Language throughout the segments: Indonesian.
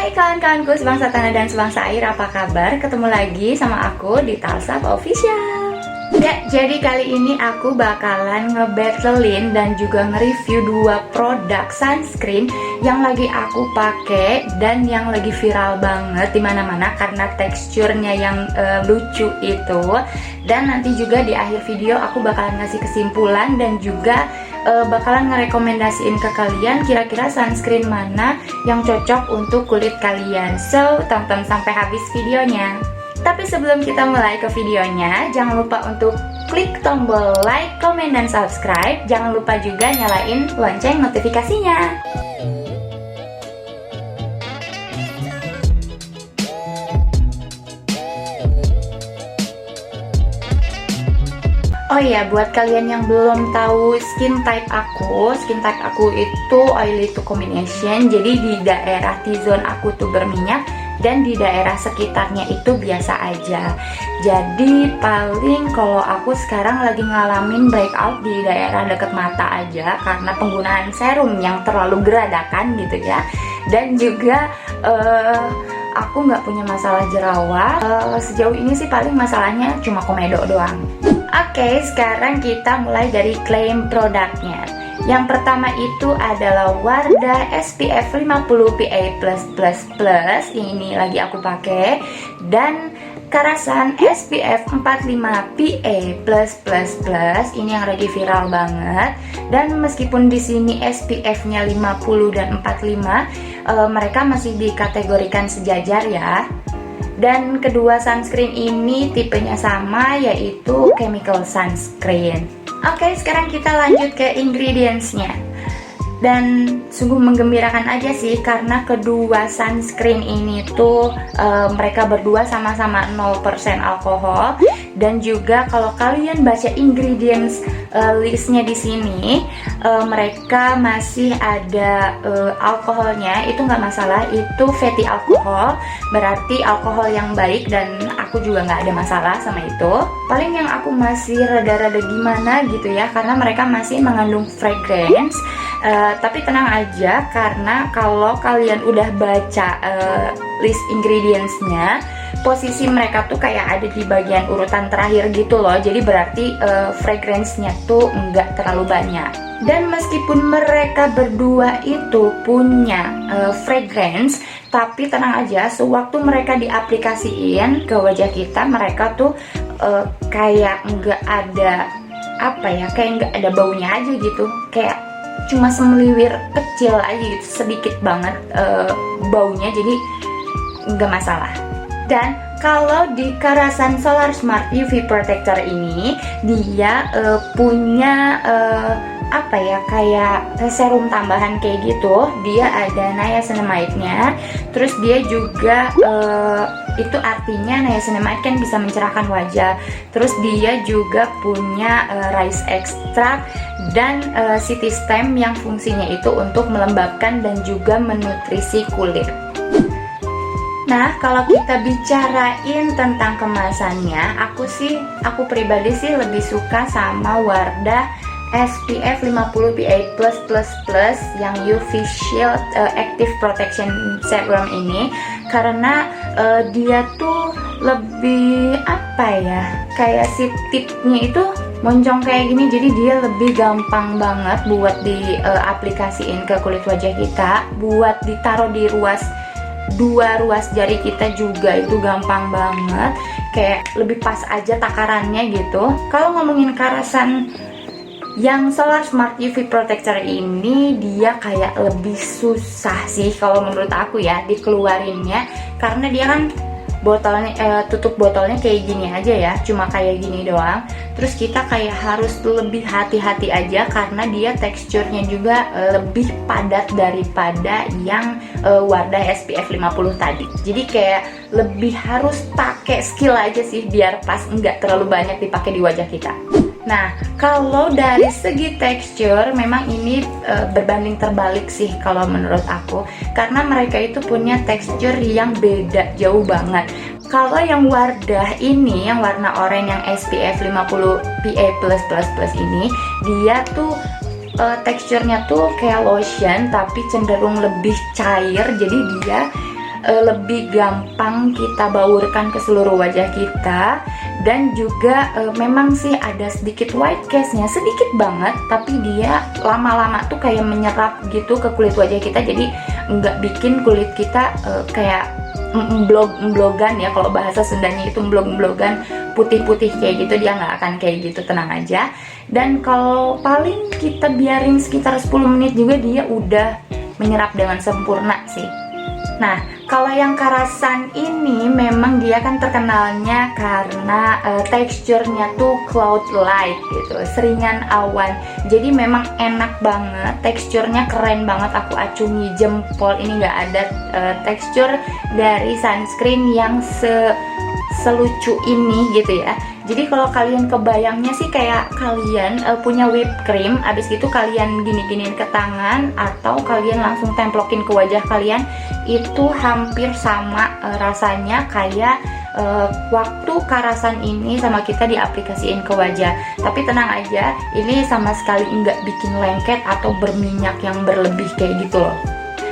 Hai kawan-kawanku sebangsa tanah dan sebangsa air, apa kabar? Ketemu lagi sama aku di Talsap Official. Ya, jadi kali ini aku bakalan ngebattlein dan juga nge-review dua produk sunscreen yang lagi aku pakai dan yang lagi viral banget di mana-mana karena teksturnya yang lucu itu. Dan nanti juga di akhir video aku bakalan ngasih kesimpulan dan juga bakalan ngerekomendasiin ke kalian kira-kira sunscreen mana yang cocok untuk kulit kalian. So, tonton sampai habis videonya. Tapi sebelum kita mulai ke videonya, jangan lupa untuk klik tombol like, comment, dan subscribe. Jangan lupa juga nyalain lonceng notifikasinya. Oh iya, buat kalian yang belum tahu skin type aku itu oily to combination. Jadi di daerah T-zone aku tuh berminyak dan di daerah sekitarnya itu biasa aja. Jadi paling kalau aku sekarang lagi ngalamin breakout di daerah deket mata aja karena penggunaan serum yang terlalu geradakan gitu ya. Dan juga aku nggak punya masalah jerawat. Sejauh ini sih paling masalahnya cuma komedo doang. Oke, sekarang kita mulai dari klaim produknya. Yang pertama itu adalah Wardah SPF 50 PA+++. Ini lagi aku pakai. Dan Karasan SPF 45 PA+++. Ini yang lagi viral banget. Dan meskipun di sini SPF-nya 50 dan 45, mereka masih dikategorikan sejajar ya. Dan kedua sunscreen ini tipenya sama, yaitu chemical sunscreen. Oke, sekarang kita lanjut ke ingredientsnya. Dan sungguh menggembirakan aja sih karena kedua sunscreen ini tuh mereka berdua sama-sama 0% alkohol. Dan juga kalau kalian baca ingredients listnya di sini, mereka masih ada alkoholnya, itu nggak masalah, itu fatty alcohol, berarti alkohol yang baik dan aku juga nggak ada masalah sama itu. Paling yang aku masih rada-rada gimana gitu ya, karena mereka masih mengandung fragrance. Tapi tenang aja karena kalau kalian udah baca list ingredientsnya, posisi mereka tuh kayak ada di bagian urutan terakhir gitu loh. Jadi berarti fragrance-nya tuh nggak terlalu banyak. Dan meskipun mereka berdua itu punya fragrance, tapi tenang aja, sewaktu mereka diaplikasiin ke wajah kita, mereka tuh kayak nggak ada apa ya, kayak nggak ada baunya aja gitu, kayak cuma semeliwir kecil aja gitu, sedikit banget baunya, jadi nggak masalah. Dan kalau di Karasan Solar Smart UV Protector ini, dia punya apa ya, kayak serum tambahan kayak gitu. Dia ada niacinamide-nya, terus dia juga itu artinya niacinamide kan bisa mencerahkan wajah. Terus dia juga punya rice extract dan city stem yang fungsinya itu untuk melembabkan dan juga menutrisi kulit. Nah, kalau kita bicarain tentang kemasannya, aku pribadi sih lebih suka sama Wardah SPF 50 PA+++ yang UV Shield Active Protection Serum ini, karena dia tuh lebih apa ya, kayak si tipnya itu moncong kayak gini, jadi dia lebih gampang banget buat diaplikasiin ke kulit wajah kita, buat ditaruh di dua ruas jari kita juga itu gampang banget, kayak lebih pas aja takarannya gitu. Kalau ngomongin Karasan yang Solar Smart UV Protector ini, dia kayak lebih susah sih kalau menurut aku ya dikeluarinnya, karena dia kan botolnya tutup botolnya kayak gini aja ya, cuma kayak gini doang. Terus kita kayak harus lebih hati-hati aja karena dia teksturnya juga lebih padat daripada yang Wardah SPF 50 tadi. Jadi kayak lebih harus pakai skill aja sih biar pas, nggak terlalu banyak dipakai di wajah kita. Nah, kalau dari segi tekstur memang ini berbanding terbalik sih kalau menurut aku, karena mereka itu punya tekstur yang beda jauh banget. Kalau yang Wardah ini, yang warna oranye yang SPF 50 PA+++ ini, dia tuh teksturnya tuh kayak lotion tapi cenderung lebih cair. Jadi dia lebih gampang kita baurkan ke seluruh wajah kita. Dan juga memang sih ada sedikit white cast-nya, sedikit banget, tapi dia lama-lama tuh kayak menyerap gitu ke kulit wajah kita, jadi nggak bikin kulit kita kayak emblog-emblogan ya, kalau bahasa Sundanya itu emblog-emblogan, putih-putih kayak gitu, dia nggak akan kayak gitu, tenang aja. Dan kalau paling kita biarin sekitar 10 menit juga dia udah menyerap dengan sempurna sih. Nah, kalau yang Karasan ini memang dia kan terkenalnya karena teksturnya tuh cloud-like gitu, seringan awan. Jadi memang enak banget, teksturnya keren banget. Aku acungi jempol, ini nggak ada tekstur dari sunscreen yang selucu ini gitu ya. Jadi kalau kalian kebayangnya sih kayak kalian punya whipped cream, abis gitu kalian gini-giniin ke tangan atau kalian langsung templokin ke wajah kalian, itu hampir sama rasanya kayak waktu Karasan ini sama kita diaplikasiin ke wajah. Tapi tenang aja, ini sama sekali nggak bikin lengket atau berminyak yang berlebih kayak gitu loh.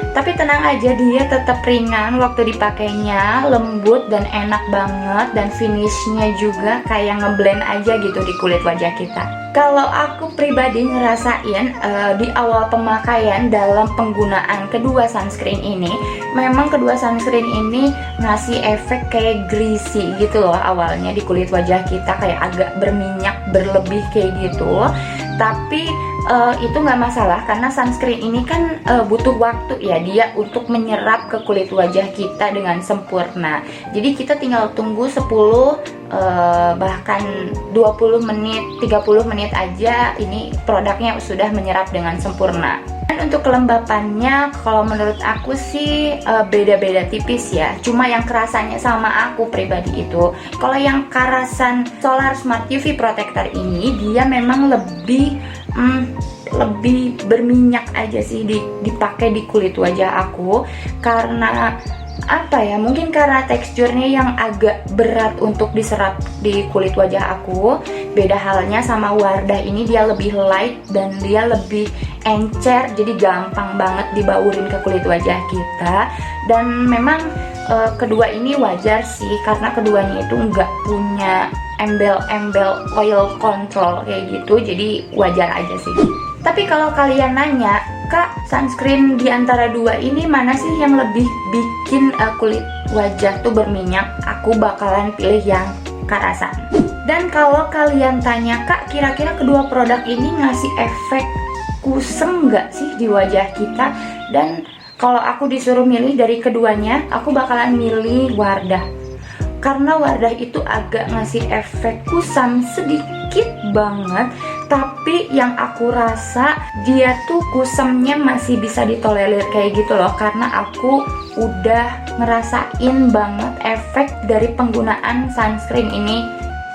Tapi tenang aja, dia tetap ringan waktu dipakainya, lembut dan enak banget, dan finishnya juga kayak ngeblend aja gitu di kulit wajah kita. Kalau aku pribadi ngerasain di awal pemakaian dalam penggunaan kedua sunscreen ini, memang kedua sunscreen ini ngasih efek kayak greasy gitu loh awalnya di kulit wajah kita, kayak agak berminyak berlebih kayak gitu. Tapi itu nggak masalah karena sunscreen ini kan butuh waktu ya dia untuk menyerap ke kulit wajah kita dengan sempurna. Jadi kita tinggal tunggu 10 bahkan 20 menit, 30 menit aja ini produknya sudah menyerap dengan sempurna. Dan untuk kelembapannya kalau menurut aku sih beda-beda tipis ya. Cuma yang kerasanya sama aku pribadi itu, kalau yang Karasan Solar Smart UV Protector ini dia memang lebih berminyak aja sih dipakai di kulit wajah aku. Karena apa ya, mungkin karena teksturnya yang agak berat untuk diserap di kulit wajah aku. Beda halnya sama Wardah, ini dia lebih light dan dia lebih encer, jadi gampang banget dibaurin ke kulit wajah kita. Dan memang kedua ini wajar sih karena keduanya itu nggak punya embel-embel oil control kayak gitu, jadi wajar aja sih. Tapi kalau kalian nanya, Kak, sunscreen di antara dua ini mana sih yang lebih bikin kulit wajah tuh berminyak? Aku bakalan pilih yang Karasan. Dan kalau kalian tanya, Kak, kira-kira kedua produk ini ngasih efek kusem nggak sih di wajah kita? Dan kalau aku disuruh milih dari keduanya, aku bakalan milih Wardah. Karena Wardah itu agak ngasih efek kusam sedikit banget, tapi yang aku rasa dia tuh kusemnya masih bisa ditolerir kayak gitu loh, karena aku udah ngerasain banget efek dari penggunaan sunscreen ini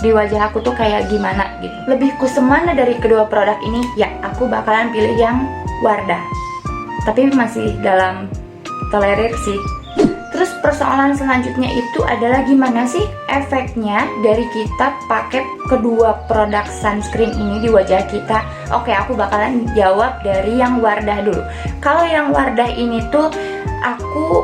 di wajah aku tuh kayak gimana gitu. Lebih kusem mana dari kedua produk ini? Ya, aku bakalan pilih yang Wardah, tapi masih dalam tolerir sih. Terus persoalan selanjutnya itu adalah gimana sih efeknya dari kita pakai kedua produk sunscreen ini di wajah kita. Oke, aku bakalan jawab dari yang Wardah dulu. Kalau yang Wardah ini tuh aku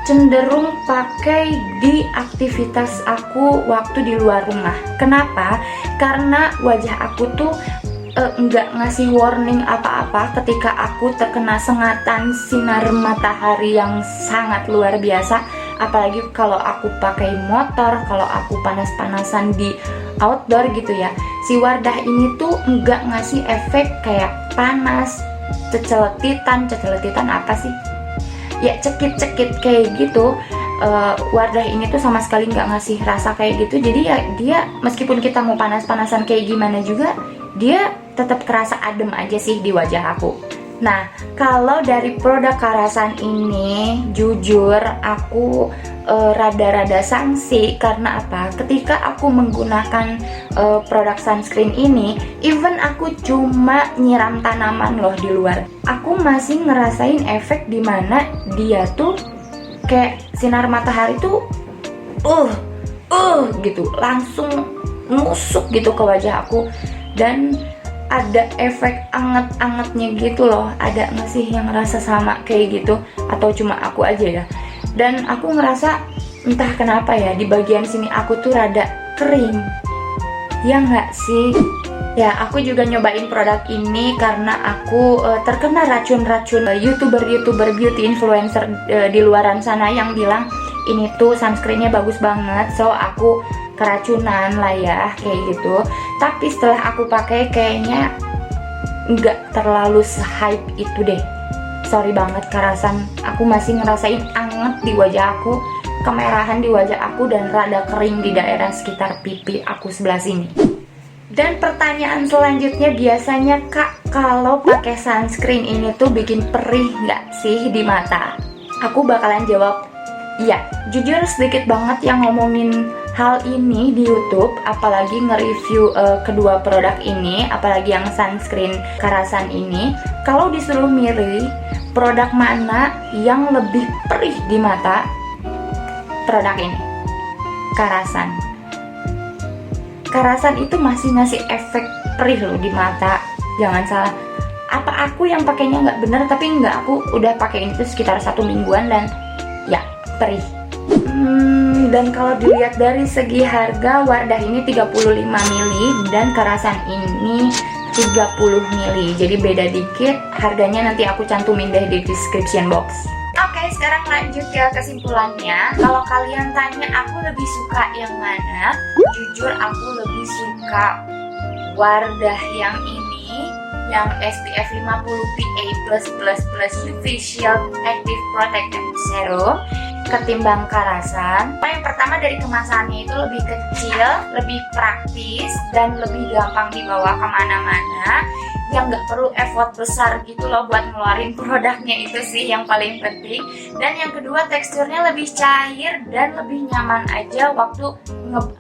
cenderung pakai di aktivitas aku waktu di luar rumah. Kenapa? Karena wajah aku tuh nggak ngasih warning apa-apa ketika aku terkena sengatan sinar matahari yang sangat luar biasa. Apalagi kalau aku pakai motor, kalau aku panas-panasan di outdoor gitu ya. Si Wardah ini tuh nggak ngasih efek kayak panas, ceceletitan apa sih? Ya cekit-cekit kayak gitu. Wardah ini tuh sama sekali nggak ngasih rasa kayak gitu. Jadi ya dia meskipun kita mau panas-panasan kayak gimana juga, dia tetap kerasa adem aja sih di wajah aku. Nah, kalau dari produk Karasan ini, jujur aku rada-rada sanksi. Karena apa? Ketika aku menggunakan produk sunscreen ini, even aku cuma nyiram tanaman loh di luar, aku masih ngerasain efek dimana dia tuh kayak sinar matahari tuh gitu langsung nusuk gitu ke wajah aku. Dan ada efek anget-angetnya gitu loh. Ada nggak sih yang ngerasa sama kayak gitu? Atau cuma aku aja ya? Dan aku ngerasa entah kenapa ya, di bagian sini aku tuh rada kering. Ya nggak sih? Ya, aku juga nyobain produk ini karena aku terkena racun-racun YouTuber beauty influencer di luaran sana yang bilang ini tuh sunscreennya bagus banget. So, aku keracunan lah ya, kayak gitu. Tapi setelah aku pakai kayaknya nggak terlalu se-hype itu deh. Sorry banget Karasan, aku masih ngerasain anget di wajah aku, kemerahan di wajah aku, dan rada kering di daerah sekitar pipi aku sebelah sini. Dan pertanyaan selanjutnya, biasanya Kak, kalau pakai sunscreen ini tuh bikin perih nggak sih di mata? Aku bakalan jawab iya. Jujur sedikit banget yang ngomongin hal ini di YouTube, apalagi nge-review kedua produk ini, apalagi yang sunscreen Karasan ini. Kalau disuruh milih produk mana yang lebih perih di mata, produk ini, Karasan. Karasan itu masih ngasih efek perih loh di mata. Jangan salah. Apa aku yang pakainya nggak bener? Tapi nggak, aku udah pakai ini tuh sekitar 1 mingguan dan ya perih. Dan kalau dilihat dari segi harga, Wardah ini 35 ml dan Karasan ini 30 ml. Jadi beda dikit. Harganya nanti aku cantumin deh di description box. Oke, sekarang lanjut ke kesimpulannya. Kalau kalian tanya aku lebih suka yang mana, jujur aku lebih suka Wardah yang ini, yang SPF 50 PA+++ UV Shield Active Protectant Serum, ketimbang Karasan. Yang pertama, dari kemasannya itu lebih kecil, lebih praktis, dan lebih gampang dibawa kemana-mana, yang nggak perlu effort besar gitu loh buat ngeluarin produknya, itu sih yang paling penting. Dan yang kedua, teksturnya lebih cair dan lebih nyaman aja waktu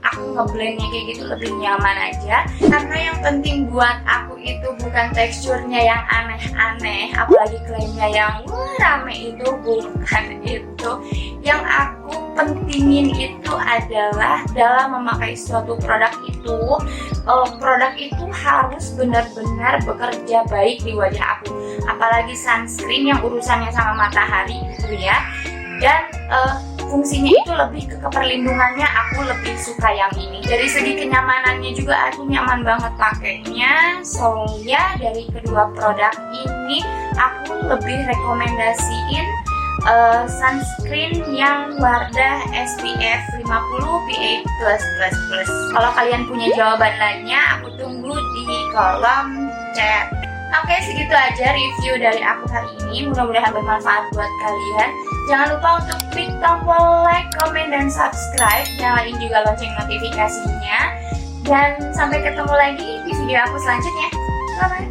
aku ngeblendnya kayak gitu, lebih nyaman aja. Karena yang penting buat aku itu bukan teksturnya yang aneh-aneh, apalagi klaimnya yang rame, itu bukan itu. Yang aku pentingin itu adalah dalam memakai suatu produk itu, produk itu harus benar-benar bekerja baik di wajah aku, apalagi sunscreen yang urusannya sama matahari gitu ya. Dan fungsinya itu lebih ke keperlindungannya, aku lebih suka yang ini. Dari segi kenyamanannya juga aku nyaman banget pakainya. So ya, dari kedua produk ini aku lebih rekomendasiin sunscreen yang Wardah SPF 50 PA+++. Kalau kalian punya jawaban lainnya, aku tunggu di kolom chat. Oke, segitu aja review dari aku hari ini. Mudah-mudahan bermanfaat buat kalian. Jangan lupa untuk klik tombol like, comment, dan subscribe. Nyalain juga lonceng notifikasinya. Dan sampai ketemu lagi di video aku selanjutnya. Bye-bye.